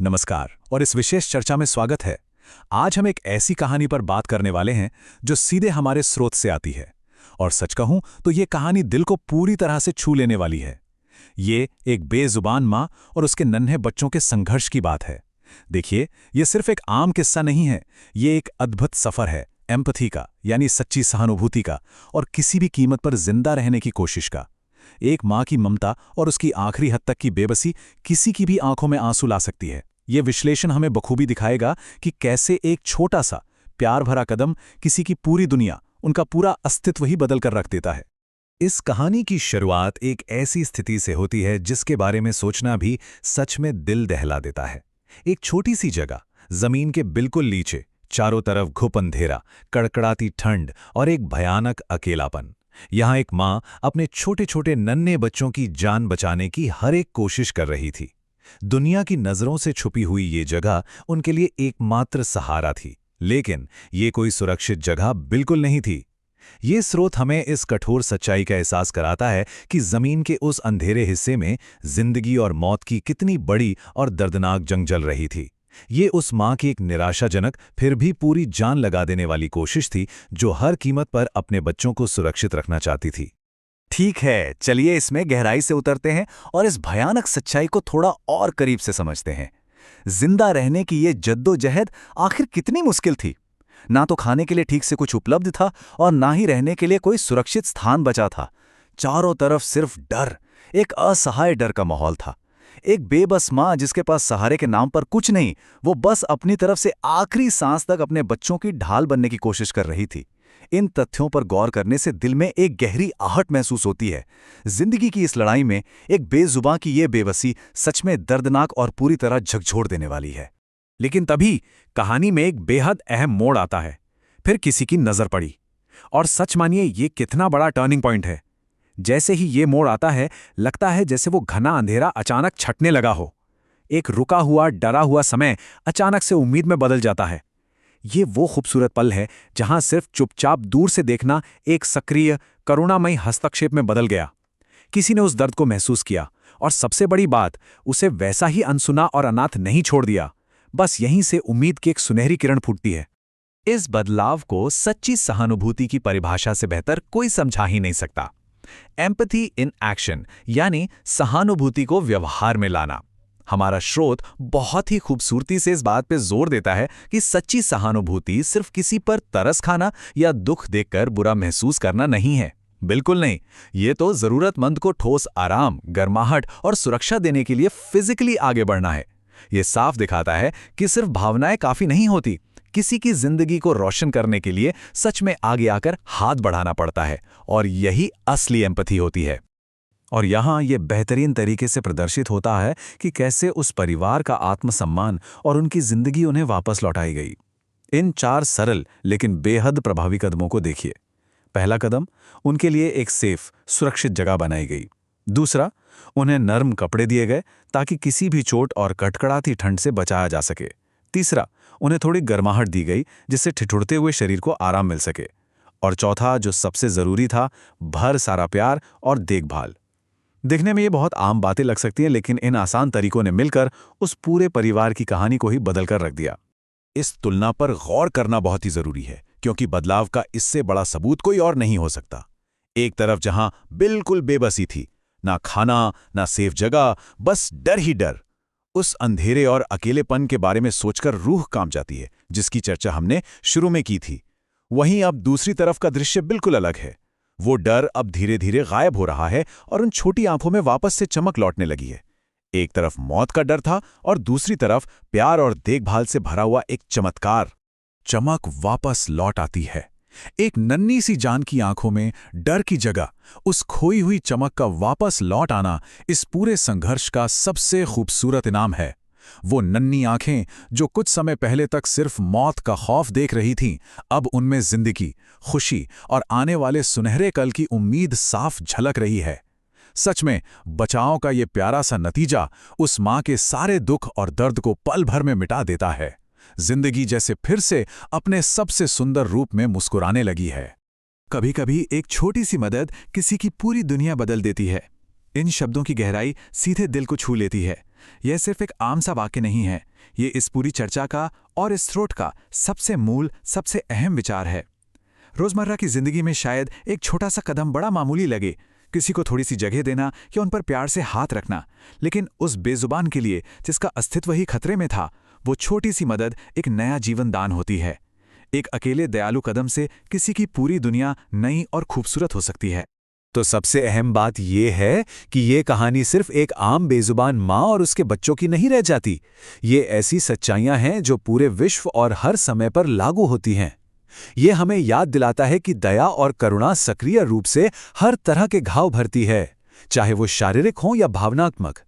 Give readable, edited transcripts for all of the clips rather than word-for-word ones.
नमस्कार और इस विशेष चर्चा में स्वागत है। आज हम एक ऐसी कहानी पर बात करने वाले हैं जो सीधे हमारे स्रोत से आती है। और सच कहूं तो ये कहानी दिल को पूरी तरह से छू लेने वाली है। ये एक बेजुबान माँ और उसके नन्हे बच्चों के संघर्ष की बात है। देखिए, ये सिर्फ एक आम किस्सा नहीं है, ये एक अद्भुत सफर है एम्पैथी का, यानी सच्ची सहानुभूति का, और किसी भी कीमत पर जिंदा रहने की कोशिश का। एक माँ की ममता और उसकी आखिरी हद तक की बेबसी किसी की भी आंखों में आंसू ला सकती है। ये विश्लेषण हमें बखूबी दिखाएगा कि कैसे एक छोटा सा प्यार भरा कदम किसी की पूरी दुनिया, उनका पूरा अस्तित्व ही बदल कर रख देता है। इस कहानी की शुरुआत एक ऐसी स्थिति से होती है जिसके बारे में सोचना भी सच में दिल दहला देता है। एक छोटी सी जगह, जमीन के बिल्कुल नीचे, चारों तरफ घुप अंधेरा, कड़कड़ाती ठंड और एक भयानक अकेलापन। यहाँ एक माँ अपने छोटे छोटे नन्हे बच्चों की जान बचाने की हर एक कोशिश कर रही थी। दुनिया की नजरों से छुपी हुई ये जगह उनके लिए एकमात्र सहारा थी। लेकिन ये कोई सुरक्षित जगह बिल्कुल नहीं थी। ये स्रोत हमें इस कठोर सच्चाई का एहसास कराता है कि जमीन के उस अंधेरे हिस्से में जिंदगी और मौत की कितनी बड़ी और दर्दनाक जंग चल रही थी। ये उस माँ की एक निराशाजनक फिर भी पूरी जान लगा देने वाली कोशिश थी, जो हर कीमत पर अपने बच्चों को सुरक्षित रखना चाहती थी। ठीक है, चलिए इसमें गहराई से उतरते हैं और इस भयानक सच्चाई को थोड़ा और करीब से समझते हैं। जिंदा रहने की ये जद्दोजहद आखिर कितनी मुश्किल थी। ना तो खाने के लिए ठीक से कुछ उपलब्ध था और ना ही रहने के लिए कोई सुरक्षित स्थान बचा था। चारों तरफ सिर्फ डर, एक असहाय डर का माहौल था। एक बेबस माँ जिसके पास सहारे के नाम पर कुछ नहीं, वो बस अपनी तरफ से आखिरी सांस तक अपने बच्चों की ढाल बनने की कोशिश कर रही थी। इन तथ्यों पर गौर करने से दिल में एक गहरी आहट महसूस होती है। जिंदगी की इस लड़ाई में एक बेजुबां की ये बेबसी सच में दर्दनाक और पूरी तरह झकझोर देने वाली है। लेकिन तभी कहानी में एक बेहद अहम मोड़ आता है। फिर किसी की नजर पड़ी, और सच मानिए ये कितना बड़ा टर्निंग पॉइंट है। जैसे ही ये मोड़ आता है, लगता है जैसे वो घना अंधेरा अचानक छटने लगा हो। एक रुका हुआ डरा हुआ समय अचानक से उम्मीद में बदल जाता है। ये वो खूबसूरत पल है जहां सिर्फ चुपचाप दूर से देखना एक सक्रिय करुणामयी हस्तक्षेप में बदल गया। किसी ने उस दर्द को महसूस किया, और सबसे बड़ी बात, उसे वैसा ही अनसुना और अनाथ नहीं छोड़ दिया। बस यहीं से उम्मीद की एक सुनहरी किरण फूटती है। इस बदलाव को सच्ची सहानुभूति की परिभाषा से बेहतर कोई समझा ही नहीं सकता। एम्पैथी इन एक्शन, यानी सहानुभूति को व्यवहार में लाना। हमारा स्रोत बहुत ही खूबसूरती से इस बात पे जोर देता है कि सच्ची सहानुभूति सिर्फ किसी पर तरस खाना या दुख देखकर बुरा महसूस करना नहीं है। बिल्कुल नहीं, ये तो जरूरतमंद को ठोस आराम, गर्माहट और सुरक्षा देने के लिए फिजिकली आगे बढ़ना है। ये साफ दिखाता है कि सिर्फ भावनाएं काफी नहीं होती, किसी की जिंदगी को रोशन करने के लिए सच में आगे आकर हाथ बढ़ाना पड़ता है, और यही असली एम्पैथी होती है। और यहाँ ये बेहतरीन तरीके से प्रदर्शित होता है कि कैसे उस परिवार का आत्मसम्मान और उनकी जिंदगी उन्हें वापस लौटाई गई। इन 4 सरल लेकिन बेहद प्रभावी कदमों को देखिए। पहला कदम, उनके लिए एक सेफ, सुरक्षित जगह बनाई गई। दूसरा, उन्हें नर्म कपड़े दिए गए ताकि किसी भी चोट और कड़कड़ाती ठंड से बचाया जा सके। तीसरा, उन्हें थोड़ी गर्माहट दी गई जिससे ठिठुरते हुए शरीर को आराम मिल सके। और चौथा, जो सबसे जरूरी था, भर सारा प्यार और देखभाल। दिखने में ये बहुत आम बातें लग सकती हैं, लेकिन इन आसान तरीकों ने मिलकर उस पूरे परिवार की कहानी को ही बदल कर रख दिया। इस तुलना पर गौर करना बहुत ही जरूरी है, क्योंकि बदलाव का इससे बड़ा सबूत कोई और नहीं हो सकता। एक तरफ जहां बिल्कुल बेबसी थी, ना खाना, ना सेफ जगह, बस डर ही डर। उस अंधेरे और अकेलेपन के बारे में सोचकर रूह कांप जाती है, जिसकी चर्चा हमने शुरू में की थी। वहीं अब दूसरी तरफ का दृश्य बिल्कुल अलग है। वो डर अब धीरे धीरे गायब हो रहा है और उन छोटी आंखों में वापस से चमक लौटने लगी है। एक तरफ मौत का डर था और दूसरी तरफ प्यार और देखभाल से भरा हुआ एक चमत्कार। चमक वापस लौट आती है। एक नन्ही सी जान की आंखों में डर की जगह उस खोई हुई चमक का वापस लौट आना इस पूरे संघर्ष का सबसे खूबसूरत इनाम है। वो नन्ही आंखें जो कुछ समय पहले तक सिर्फ मौत का खौफ देख रही थीं, अब उनमें जिंदगी, खुशी और आने वाले सुनहरे कल की उम्मीद साफ झलक रही है। सच में बचाव का ये प्यारा सा नतीजा उस माँ के सारे दुख और दर्द को पल भर में मिटा देता है। जिंदगी जैसे फिर से अपने सबसे सुंदर रूप में मुस्कुराने लगी है। कभी-कभी एक छोटी सी मदद किसी की पूरी दुनिया बदल देती है। इन शब्दों की गहराई सीधे दिल को छू लेती है। यह सिर्फ एक आम सा वाक्य नहीं है, ये इस पूरी चर्चा का और इस स्रोत का सबसे मूल, सबसे अहम विचार है। रोजमर्रा की जिंदगी में शायद एक छोटा सा कदम बड़ा मामूली लगे, किसी को थोड़ी सी जगह देना या उन पर प्यार से हाथ रखना, लेकिन उस बेजुबान के लिए जिसका अस्तित्व ही खतरे में था, वो छोटी सी मदद एक नया जीवन दान होती है। एक अकेले दयालु कदम से किसी की पूरी दुनिया नई और खूबसूरत हो सकती है। तो सबसे अहम बात यह है कि ये कहानी सिर्फ एक आम बेजुबान माँ और उसके बच्चों की नहीं रह जाती। ये ऐसी सच्चाइयाँ हैं जो पूरे विश्व और हर समय पर लागू होती हैं। ये हमें याद दिलाता है कि दया और करुणा सक्रिय रूप से हर तरह के घाव भरती है, चाहे वो शारीरिक हो या भावनात्मक।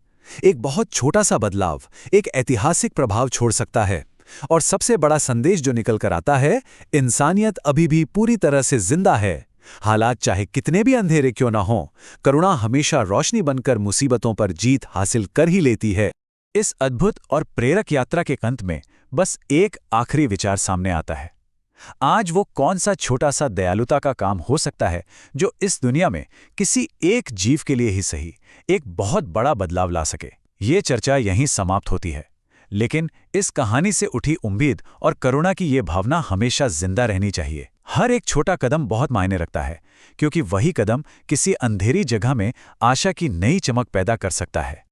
एक बहुत छोटा सा बदलाव एक ऐतिहासिक प्रभाव छोड़ सकता है। और सबसे बड़ा संदेश जो निकल कर आता है, इंसानियत अभी भी पूरी तरह से जिंदा है। हालात चाहे कितने भी अंधेरे क्यों ना हों, करुणा हमेशा रोशनी बनकर मुसीबतों पर जीत हासिल कर ही लेती है। इस अद्भुत और प्रेरक यात्रा के अंत में बस एक आखिरी विचार सामने आता है। आज वो कौन सा छोटा सा दयालुता का काम हो सकता है जो इस दुनिया में किसी एक जीव के लिए ही सही एक बहुत बड़ा बदलाव ला सके। ये चर्चा यहीं समाप्त होती है, लेकिन इस कहानी से उठी उम्मीद और करुणा की ये भावना हमेशा जिंदा रहनी चाहिए। हर एक छोटा कदम बहुत मायने रखता है, क्योंकि वही कदम किसी अंधेरी जगह में आशा की नई चमक पैदा कर सकता है।